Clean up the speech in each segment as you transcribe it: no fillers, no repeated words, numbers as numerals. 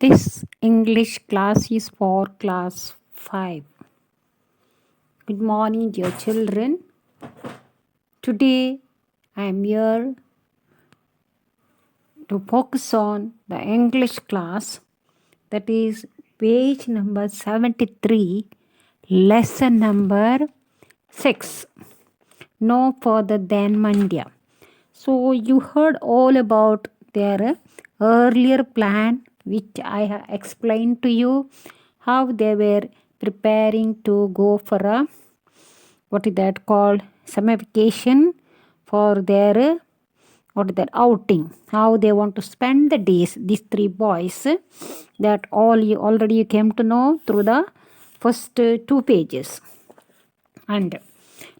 This English class is for class 5. Good morning, dear children. Today I am here to focus on the English class, that is page number 73, lesson number 6. No further than Mandya. So you heard all about their earlier plan, which I have explained to you how they were preparing to go for a what is that called summer vacation for their what is that outing, how they want to spend the days. These three boys that all you already came to know through the first two pages. And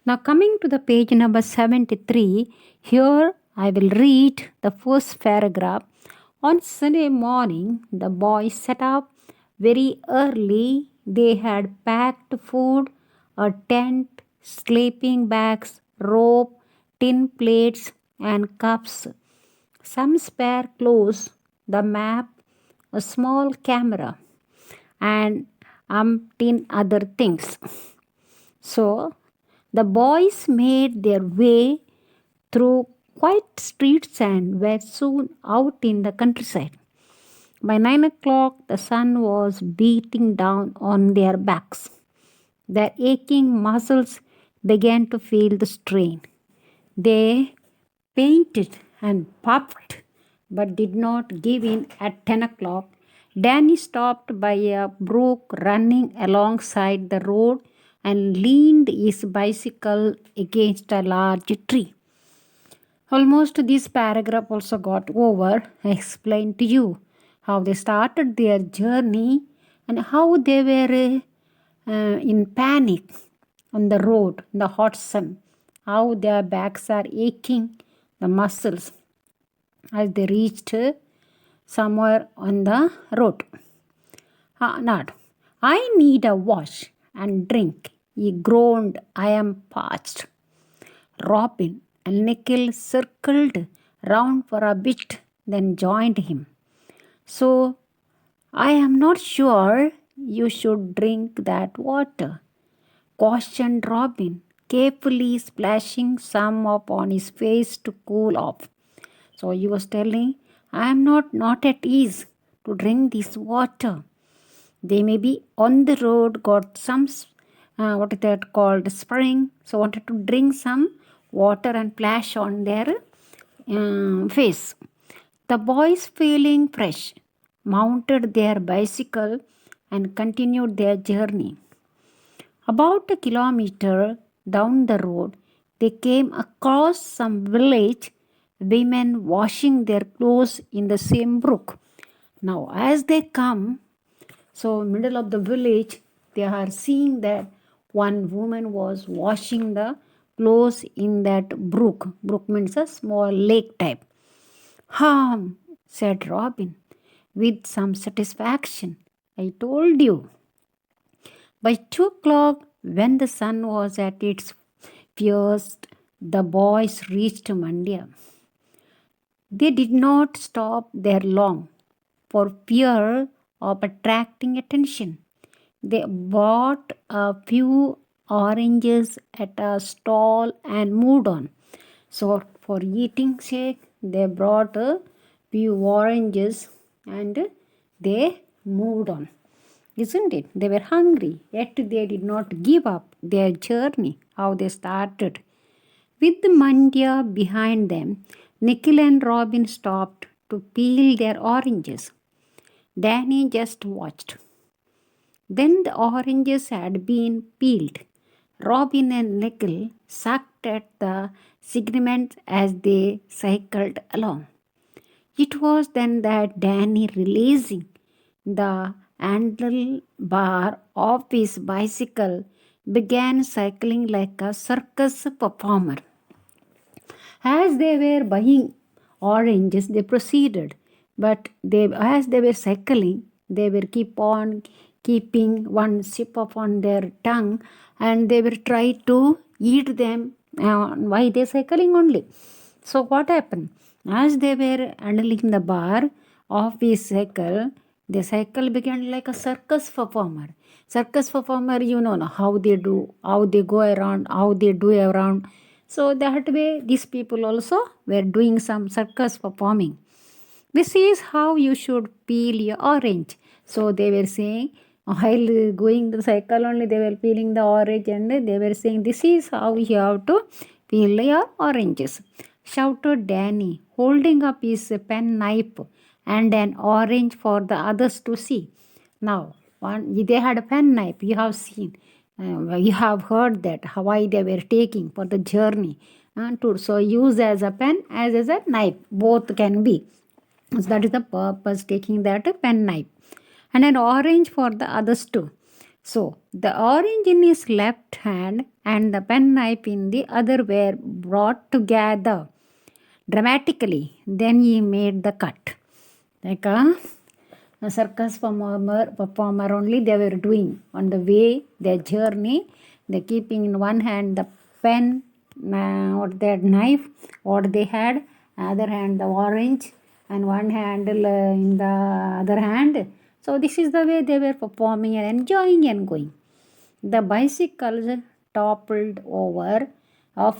now coming to the page number 73, here I will read the first paragraph. On Sunday morning, the boys set up very early. They had packed food, a tent, sleeping bags, rope, tin plates, and cups, some spare clothes, the map, a small camera, and umpteen other things. So the boys made their way through quiet streets and were soon out in the countryside. By 9 o'clock, the sun was beating down on their backs. Their aching muscles began to feel the strain. They panted and puffed, but did not give in at 10 o'clock. Danny stopped by a brook running alongside the road and leaned his bicycle against a large tree. Almost this paragraph also got over. I explained to you how they started their journey and how they were in panic on the road in the hot sun, how their backs are aching, the muscles, as they reached somewhere on the road. Not, I need a wash and drink. He groaned, I am parched. Robin and Nikhil circled round for a bit, then joined him. So, I am not sure you should drink that water, cautioned Robin, carefully splashing some upon his face to cool off. So he was telling, I am not at ease to drink this water. They may be on the road, got some, what is that called, spring. So wanted to drink some water and splash on their face. The boys, feeling fresh, mounted their bicycle and continued their journey. About a kilometer down the road, they came across some village women washing their clothes in the same brook. Now, as they come, so middle of the village, they are seeing that one woman was washing the clothes in that brook. Brook means a small lake type. Hum, said Robin, with some satisfaction. I told you. By 2 o'clock, when the sun was at its fiercest, the boys reached Mandya. They did not stop there long for fear of attracting attention. They bought a few oranges at a stall and moved on. So, for eating sake, they brought a few oranges and they moved on. Isn't it? They were hungry, yet they did not give up their journey, how they started. With Mandya behind them, Nikhil and Robin stopped to peel their oranges. Danny just watched. When the oranges had been peeled, Robin and Nikhil sucked at the segments as they cycled along. It was then that Danny, releasing the handlebar of his bicycle, began cycling like a circus performer. As they were buying oranges, they proceeded, but as they were cycling, they were keep on keeping one sip upon their tongue, and they were trying to eat them while they cycling only. So what happened? As they were handling the bar of his cycle, The cycle began like a circus performer. Circus performer, how they do, how they go around, how they do around. So that way, these people also were doing some circus performing. This is how you should peel your orange. So they were saying, while going the cycle only, they were peeling the orange, and they were saying, this is how you have to peel your oranges. Shouted Danny, holding up his pen knife and an orange for the others to see. Now, they had a pen knife, you have seen. You have heard that why they were taking for the journey. So use as a pen as a knife. Both can be. So that is the purpose taking that pen knife. And an orange for the others too. So the orange in his left hand and the pen knife in the other were brought together dramatically. Then he made the cut. Like a circus performer only they were doing on the way, their journey. They keeping in one hand the pen or that knife, what they had, other hand the orange, and one handle in the other hand. So this is the way they were performing and enjoying and going. The bicycles toppled over, a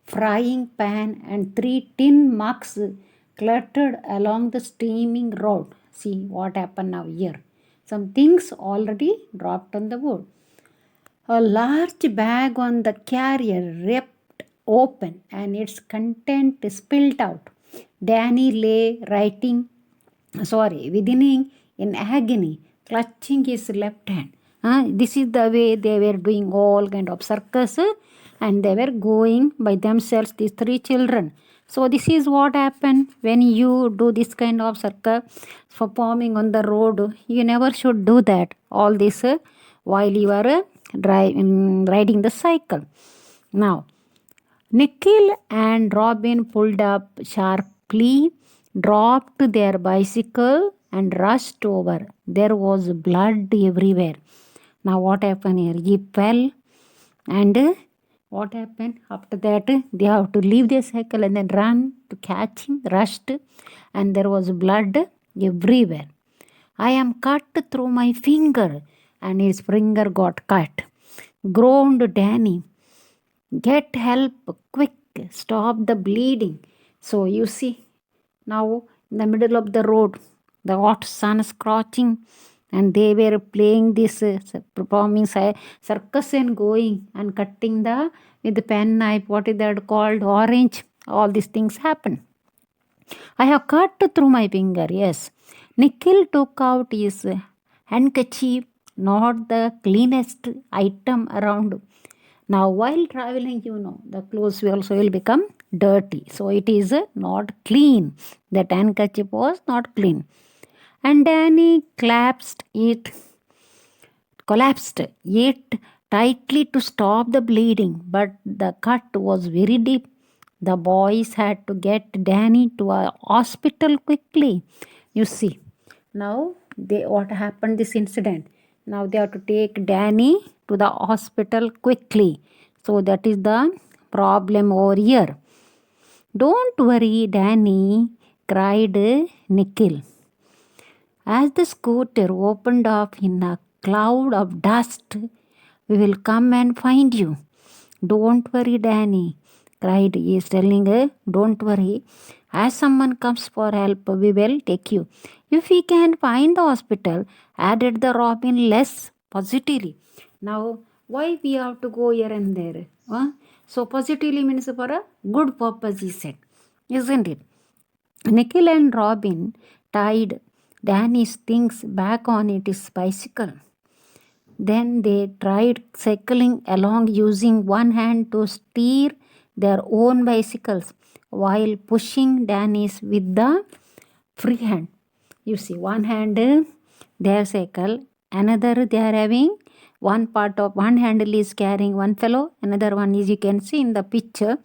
frying pan and 3 tin mugs cluttered along the steaming road. See what happened now here. Some things already dropped on the wood. A large bag on the carrier ripped open and its content spilled out. Danny lay within in agony, clutching his left hand. This is the way they were doing all kind of circus, and they were going by themselves, these 3 children. So this is what happened when you do this kind of circus performing on the road. You never should do that. All this while you are riding the cycle. Now, Nikhil and Robin pulled up sharply, dropped their bicycle, and rushed over. There was blood everywhere. Now, what happened here? He fell, and what happened? After that, they have to leave their cycle and then run to catch him, rushed, and there was blood everywhere. I am cut through my finger, and his finger got cut. Groaned Danny. Get help quick, stop the bleeding. So you see, now in the middle of the road, the hot sun scorching, and they were playing this performing circus and going and cutting with the pen knife, what is that called, orange. All these things happen. I have cut through my finger, yes. Nikhil took out his handkerchief, not the cleanest item around. Now, while traveling, the clothes will become dirty. So, it is not clean. That handkerchief was not clean. And Danny collapsed it tightly to stop the bleeding. But the cut was very deep. The boys had to get Danny to a hospital quickly. You see, now what happened this incident? Now they have to take Danny to the hospital quickly. So that is the problem over here. Don't worry, Danny, cried Nikhil. As the scooter opened up in a cloud of dust, we will come and find you. Don't worry, Danny, cried. He is telling her, don't worry. As someone comes for help, we will take you. If we can find the hospital, added the Robin less positively. Now, why we have to go here and there? So, positively means for a good purpose, he said. Isn't it? Nikhil and Robin tied Danny's things back on his bicycle. Then they tried cycling along using one hand to steer their own bicycles while pushing Danny's with the free hand. You see, one hand their cycle, another they are having one part of one handle is carrying one fellow, another one is you can see in the picture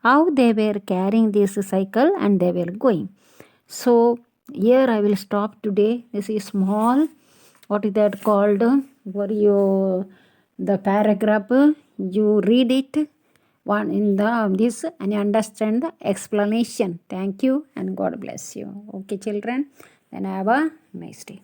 how they were carrying this cycle and they were going. So here I will stop today. This is small, what is that called, for you the paragraph, you read it one in the this and you understand the explanation. Thank you and God bless you. Okay children, then have a nice day.